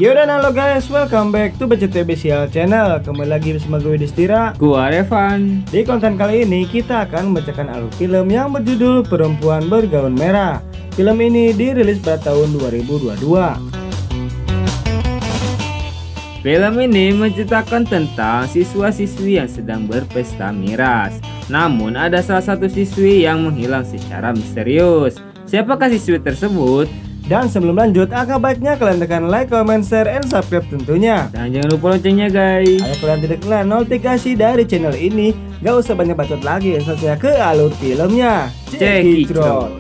Yaudah halo guys, welcome back to BCTV Sial Channel. Kembali lagi bersama gue Distira, gua Revan. Di konten kali ini kita akan membacakan alur film yang berjudul Perempuan Bergaun Merah. Film ini dirilis pada tahun 2022. Film ini menceritakan tentang siswa-siswi yang sedang berpesta miras. Namun ada salah satu siswi yang menghilang secara misterius. Siapakah siswi tersebut? Dan sebelum lanjut, agak baiknya kalian tekan like, comment, share, and subscribe tentunya. Dan jangan lupa loncengnya guys. Ayo kalian tidak kena notifikasi dari channel ini. Gak usah banyak bacot lagi, langsung saja ke alur filmnya. Check it out.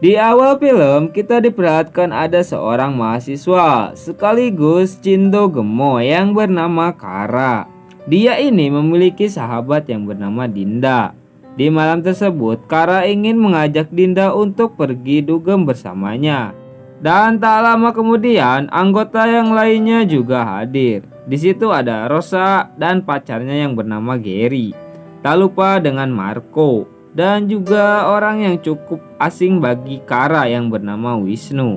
Di awal film kita diperlihatkan ada seorang mahasiswa sekaligus Cindo Gemo yang bernama Kara. Dia ini memiliki sahabat yang bernama Dinda. Di malam tersebut, Kara ingin mengajak Dinda untuk pergi dugem bersamanya. Dan tak lama kemudian, anggota yang lainnya juga hadir. Di situ ada Rosa dan pacarnya yang bernama Gary. Tak lupa dengan Marco dan juga orang yang cukup asing bagi Kara yang bernama Wisnu.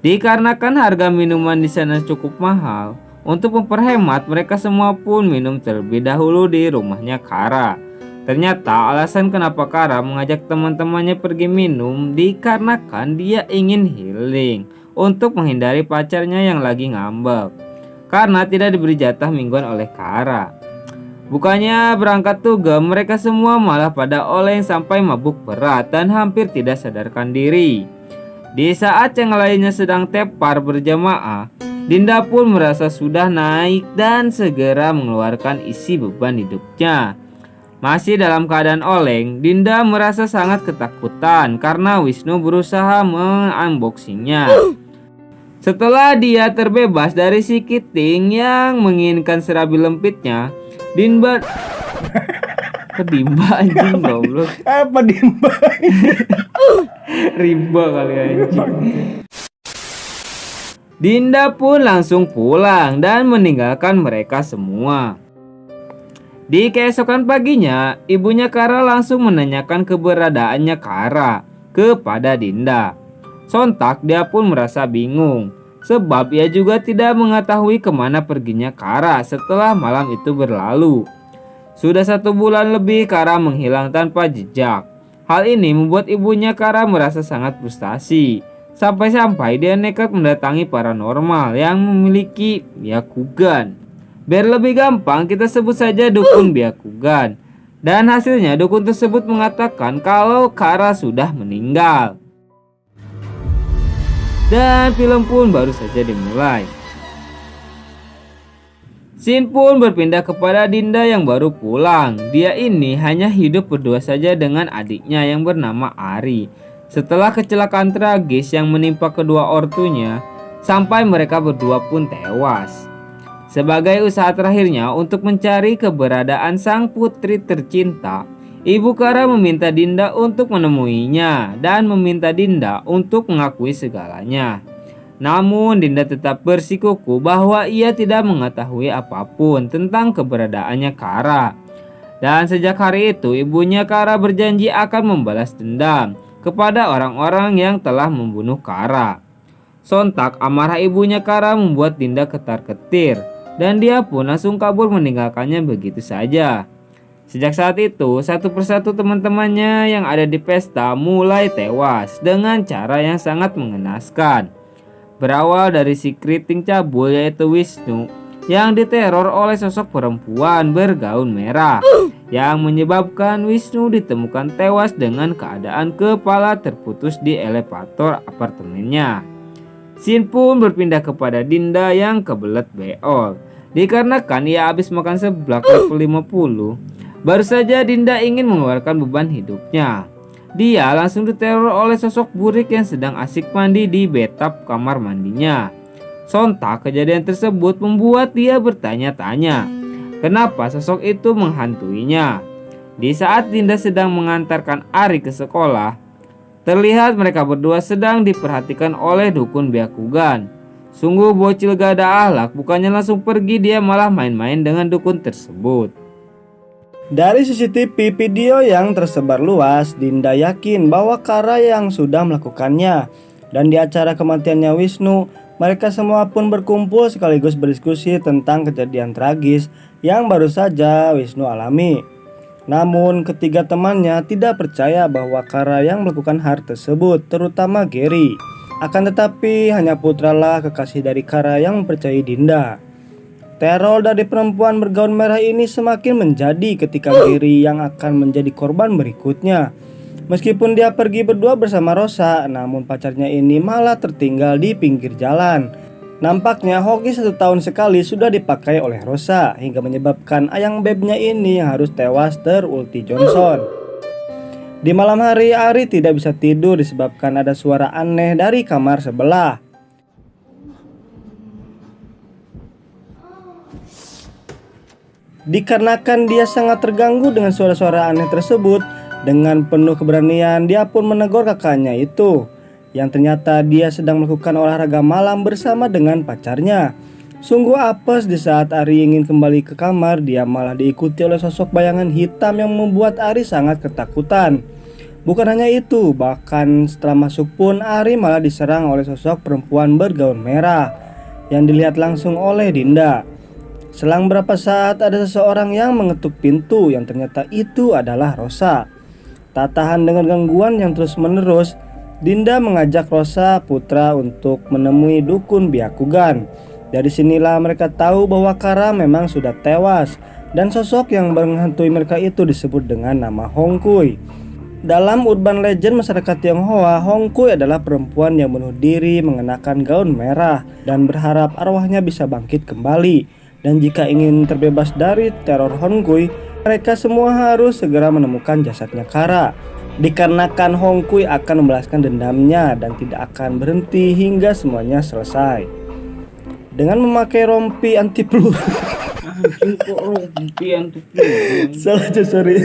Dikarenakan harga minuman di sana cukup mahal, untuk memperhemat mereka semua pun minum terlebih dahulu di rumahnya Kara. Ternyata alasan kenapa Kara mengajak teman-temannya pergi minum dikarenakan dia ingin healing untuk menghindari pacarnya yang lagi ngambek karena tidak diberi jatah mingguan oleh Kara. Bukannya berangkat tugas, mereka semua malah pada oleng sampai mabuk berat dan hampir tidak sadarkan diri. Di saat yang lainnya sedang tepar berjamaah, Dinda pun merasa sudah naik dan segera mengeluarkan isi beban hidupnya. Masih dalam keadaan oleng, Dinda merasa sangat ketakutan karena Wisnu berusaha mengunboxingnya. Setelah dia terbebas dari si Kiting yang menginginkan serabi lempitnya, Dinda kedimba anjing goblok. Apa Dimba? Rimba kali anjing. Dinda pun langsung pulang dan meninggalkan mereka semua. Di keesokan paginya, ibunya Kara langsung menanyakan keberadaannya Kara kepada Dinda. Sontak dia pun merasa bingung, sebab ia juga tidak mengetahui kemana perginya Kara setelah malam itu berlalu. Sudah 1 bulan lebih Kara menghilang tanpa jejak. Hal ini membuat ibunya Kara merasa sangat frustasi. Sampai-sampai dia nekat mendatangi paranormal yang memiliki Byakugan. Biar lebih gampang kita sebut saja dukun Byakugan. Dan hasilnya dukun tersebut mengatakan kalau Kara sudah meninggal. Dan film pun baru saja dimulai. Scene pun berpindah kepada Dinda yang baru pulang. Dia ini hanya hidup berdua saja dengan adiknya yang bernama Ari. Setelah kecelakaan tragis yang menimpa kedua ortunya, sampai mereka berdua pun tewas. Sebagai usaha terakhirnya untuk mencari keberadaan sang putri tercinta, ibu Kara meminta Dinda untuk menemuinya dan meminta Dinda untuk mengakui segalanya. Namun Dinda tetap bersikuku bahwa ia tidak mengetahui apapun tentang keberadaannya Kara. Dan sejak hari itu ibunya Kara berjanji akan membalas dendam kepada orang-orang yang telah membunuh Kara. Sontak amarah ibunya Kara membuat Dinda ketar-ketir dan dia pun langsung kabur meninggalkannya begitu saja. Sejak saat itu satu persatu teman-temannya yang ada di pesta mulai tewas dengan cara yang sangat mengenaskan. Berawal dari si keriting cabul yaitu Wisnu yang diteror oleh sosok perempuan bergaun merah yang menyebabkan Wisnu ditemukan tewas dengan keadaan kepala terputus di elevator apartemennya. Scene pun berpindah kepada Dinda yang kebelet beol. Dikarenakan ia habis makan seblak level 50, baru saja Dinda ingin mengeluarkan beban hidupnya. Dia langsung diteror oleh sosok burik yang sedang asik mandi di bathtub kamar mandinya. Sontak kejadian tersebut membuat dia bertanya-tanya, kenapa sosok itu menghantuinya. Di saat Dinda sedang mengantarkan Ari ke sekolah, terlihat mereka berdua sedang diperhatikan oleh dukun Byakugan. Sungguh bocil gak ada akhlak, bukannya langsung pergi dia malah main-main dengan dukun tersebut. Dari CCTV video yang tersebar luas, Dinda yakin bahwa Kara yang sudah melakukannya. Dan di acara kematiannya Wisnu, mereka semua pun berkumpul sekaligus berdiskusi tentang kejadian tragis yang baru saja Wisnu alami. Namun ketiga temannya tidak percaya bahwa Kara yang melakukan hal tersebut, terutama Gary. Akan tetapi hanya Putralah kekasih dari Kara yang mempercayai Dinda. Teror dari perempuan bergaun merah ini semakin menjadi ketika Gary yang akan menjadi korban berikutnya. Meskipun dia pergi berdua bersama Rosa, namun pacarnya ini malah tertinggal di pinggir jalan. Nampaknya hoki 1 tahun sekali sudah dipakai oleh Rosa, hingga menyebabkan ayang bebnya ini yang harus tewas terulti Johnson. Di malam hari, Ari tidak bisa tidur disebabkan ada suara aneh dari kamar sebelah. Dikarenakan dia sangat terganggu dengan suara-suara aneh tersebut, dengan penuh keberanian dia pun menegur kakaknya itu, yang ternyata dia sedang melakukan olahraga malam bersama dengan pacarnya. Sungguh apes di saat Ari ingin kembali ke kamar, dia malah diikuti oleh sosok bayangan hitam yang membuat Ari sangat ketakutan. Bukan hanya itu, bahkan setelah masuk pun Ari malah diserang oleh sosok perempuan bergaun merah yang dilihat langsung oleh Dinda. Selang berapa saat ada seseorang yang mengetuk pintu yang ternyata itu adalah Rosa. Tak tahan dengan gangguan yang terus menerus, Dinda mengajak Rosa, Putra untuk menemui dukun Byakugan. Dari sinilah mereka tahu bahwa Kara memang sudah tewas dan sosok yang menghantui mereka itu disebut dengan nama Hongkui. Dalam urban legend masyarakat Tionghoa, Hongkui adalah perempuan yang bunuh diri mengenakan gaun merah dan berharap arwahnya bisa bangkit kembali. Dan jika ingin terbebas dari teror Hongkui, mereka semua harus segera menemukan jasadnya Kara. Dikarenakan Hongkui akan membalaskan dendamnya dan tidak akan berhenti hingga semuanya selesai. Dengan memakai rompi anti peluru. Sorry.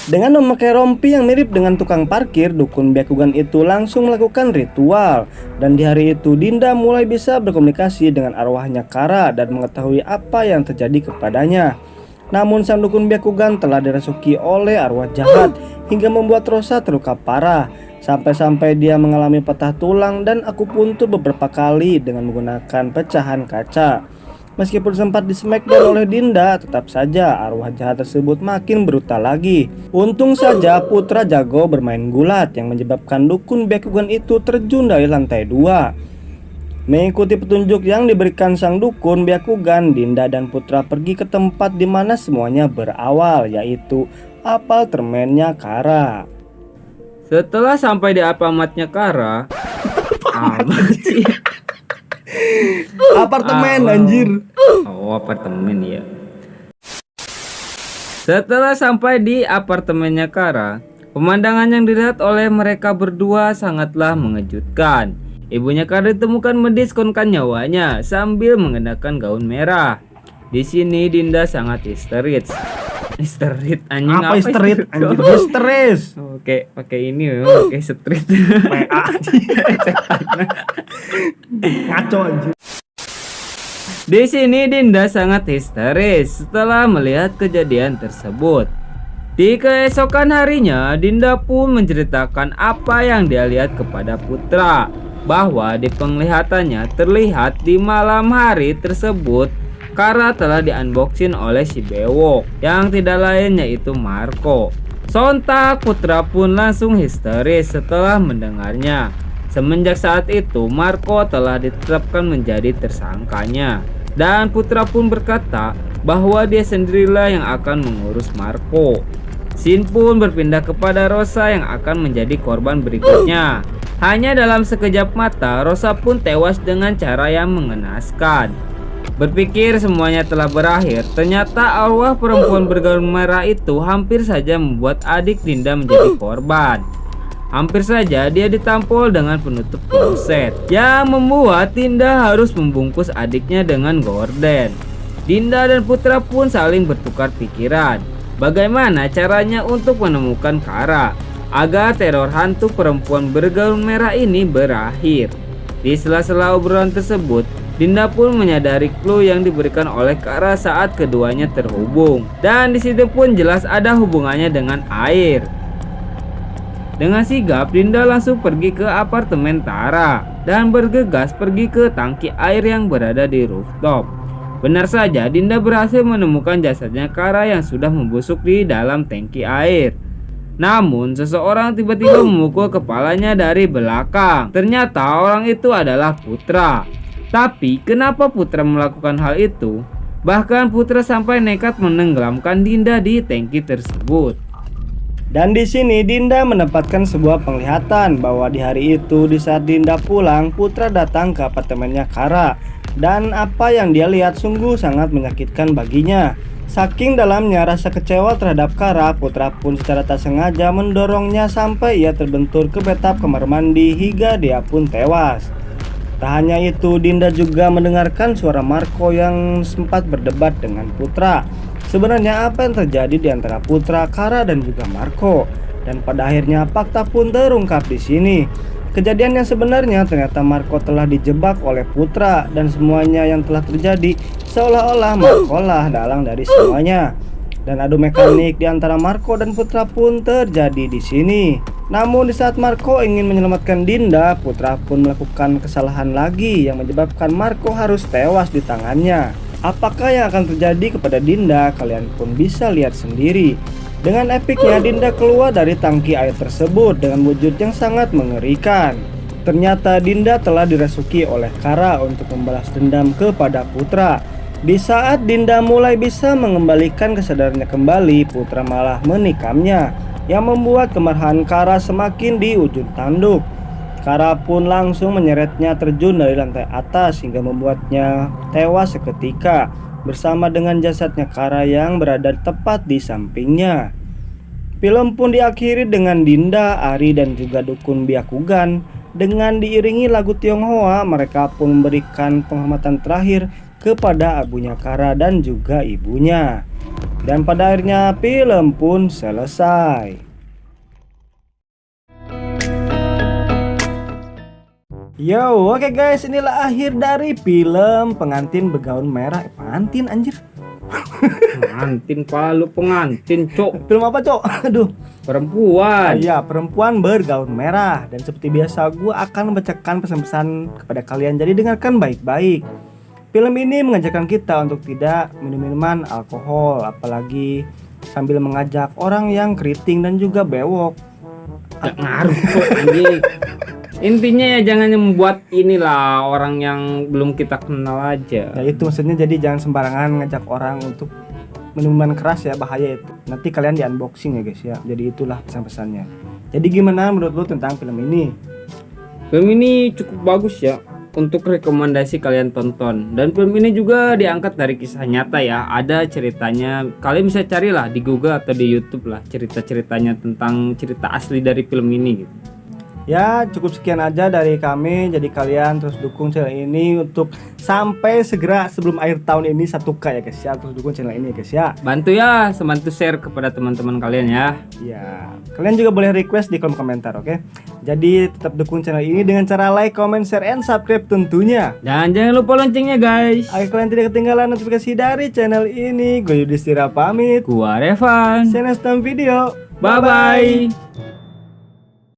Dengan memakai rompi yang mirip dengan tukang parkir, dukun Byakugan itu langsung melakukan ritual. Dan di hari itu Dinda mulai bisa berkomunikasi dengan arwahnya Kara dan mengetahui apa yang terjadi kepadanya. Namun sang dukun Byakugan telah dirasuki oleh arwah jahat hingga membuat Rosa terluka parah. Sampai-sampai dia mengalami patah tulang dan akupuntur beberapa kali dengan menggunakan pecahan kaca. Meskipun sempat di smackdown oleh Dinda, tetap saja arwah jahat tersebut makin brutal lagi. Untung saja Putra jago bermain gulat yang menyebabkan dukun Byakugan itu terjun dari lantai 2. Mengikuti petunjuk yang diberikan sang dukun Byakugan, Dinda dan Putra pergi ke tempat di mana semuanya berawal, yaitu apartemennya Kara. Setelah sampai di apartemennya Kara, Apartemen anjir. Oh, apartemen ya. Setelah sampai di apartemennya Kara, pemandangan yang dilihat oleh mereka berdua sangatlah mengejutkan. Ibunya Kara ditemukan mendiskonkan nyawanya sambil mengenakan gaun merah. Di sini Dinda sangat histeris. Histeris anjing apa histeris anjir? Histeris. Oke, pakai ini ya, pakai street. PA. Ngaco anjir. Di sini Dinda sangat histeris setelah melihat kejadian tersebut. Di keesokan harinya, Dinda pun menceritakan apa yang dia lihat kepada Putra, bahwa di penglihatannya terlihat di malam hari tersebut Kara telah di-unboxing oleh si bewok yang tidak lain yaitu Marco. Sontak Putra pun langsung histeris setelah mendengarnya. Semenjak saat itu Marco telah ditetapkan menjadi tersangkanya. Dan Putra pun berkata bahwa dia sendirilah yang akan mengurus Marco. Scene pun berpindah kepada Rosa yang akan menjadi korban berikutnya. Hanya dalam sekejap mata Rosa pun tewas dengan cara yang mengenaskan. Berpikir semuanya telah berakhir, ternyata arwah perempuan bergaun merah itu hampir saja membuat adik Dinda menjadi korban. Hampir saja dia ditampol dengan penutup kloset yang membuat Dinda harus membungkus adiknya dengan gorden. Dinda dan Putra pun saling bertukar pikiran. Bagaimana caranya untuk menemukan Kara agar teror hantu perempuan bergaun merah ini berakhir. Di sela-sela obrolan tersebut, Dinda pun menyadari clue yang diberikan oleh Kara saat keduanya terhubung. Dan disitu pun jelas ada hubungannya dengan air. Dengan sigap, Dinda langsung pergi ke apartemen Tara dan bergegas pergi ke tangki air yang berada di rooftop. Benar saja, Dinda berhasil menemukan jasadnya Kara yang sudah membusuk di dalam tangki air. Namun, seseorang tiba-tiba memukul kepalanya dari belakang. Ternyata orang itu adalah Putra. Tapi, kenapa Putra melakukan hal itu? Bahkan Putra sampai nekat menenggelamkan Dinda di tangki tersebut. Dan di sini Dinda mendapatkan sebuah penglihatan bahwa di hari itu di saat Dinda pulang, Putra datang ke apartemennya Kara. Dan apa yang dia lihat sungguh sangat menyakitkan baginya. Saking dalamnya rasa kecewa terhadap Kara, Putra pun secara tak sengaja mendorongnya sampai ia terbentur ke bathtub kamar mandi hingga dia pun tewas. Tak hanya itu, Dinda juga mendengarkan suara Marco yang sempat berdebat dengan Putra. Sebenarnya apa yang terjadi di antara Putra, Kara dan juga Marco? Dan pada akhirnya fakta pun terungkap di sini. Kejadian yang sebenarnya ternyata Marco telah dijebak oleh Putra dan semuanya yang telah terjadi seolah-olah Marco lah dalang dari semuanya. Dan adu mekanik di antara Marco dan Putra pun terjadi di sini. Namun di saat Marco ingin menyelamatkan Dinda, Putra pun melakukan kesalahan lagi yang menyebabkan Marco harus tewas di tangannya. Apakah yang akan terjadi kepada Dinda? Kalian pun bisa lihat sendiri. Dengan epiknya, Dinda keluar dari tangki air tersebut dengan wujud yang sangat mengerikan. Ternyata Dinda telah dirasuki oleh Kara untuk membalas dendam kepada Putra. Di saat Dinda mulai bisa mengembalikan kesadarannya kembali, Putra malah menikamnya, yang membuat kemarahan Kara semakin di ujung tanduk. Kara pun langsung menyeretnya terjun dari lantai atas hingga membuatnya tewas seketika bersama dengan jasadnya Kara yang berada tepat di sampingnya. Film pun diakhiri dengan Dinda, Ari dan juga Dukun Byakugan. Dengan diiringi lagu Tionghoa, mereka pun memberikan penghormatan terakhir kepada abunya Kara dan juga ibunya. Dan pada akhirnya film pun selesai. Yo, oke guys, inilah akhir dari film Pengantin Bergaun Merah. Pengantin anjir. Pengantin palu pengantin, cok. Film apa, Cok? Aduh. Perempuan. Iya, perempuan bergaun merah. Dan seperti biasa, gue akan membacakan pesan-pesan kepada kalian. Jadi dengarkan baik-baik. Film ini mengajarkan kita untuk tidak minum minuman alkohol, apalagi sambil mengajak orang yang keriting dan juga bewok. Gak ngaruh kok anjing. Intinya ya jangan membuat inilah orang yang belum kita kenal aja. Ya itu maksudnya, jadi jangan sembarangan ngajak orang untuk minuman keras ya, bahaya itu. Nanti kalian di unboxing ya guys ya. Jadi itulah pesan-pesannya. Jadi gimana menurut lo tentang film ini? Film ini cukup bagus ya, untuk rekomendasi kalian tonton. Dan film ini juga diangkat dari kisah nyata ya. Ada ceritanya, kalian bisa carilah di Google atau di YouTube lah cerita-ceritanya tentang cerita asli dari film ini gitu. Ya cukup sekian aja dari kami. Jadi kalian terus dukung channel ini untuk sampai segera sebelum akhir tahun ini 1K ya guys ya. Terus dukung channel ini ya guys ya. Bantu ya, bantu share kepada teman-teman kalian ya. Ya, kalian juga boleh request di kolom komentar, oke? Jadi tetap dukung channel ini dengan cara like, comment, share, and subscribe tentunya. Dan jangan lupa loncengnya guys. Agar kalian tidak ketinggalan notifikasi dari channel ini. Gue Yudhistira pamit. Gua Revan. See you next time video. Bye bye.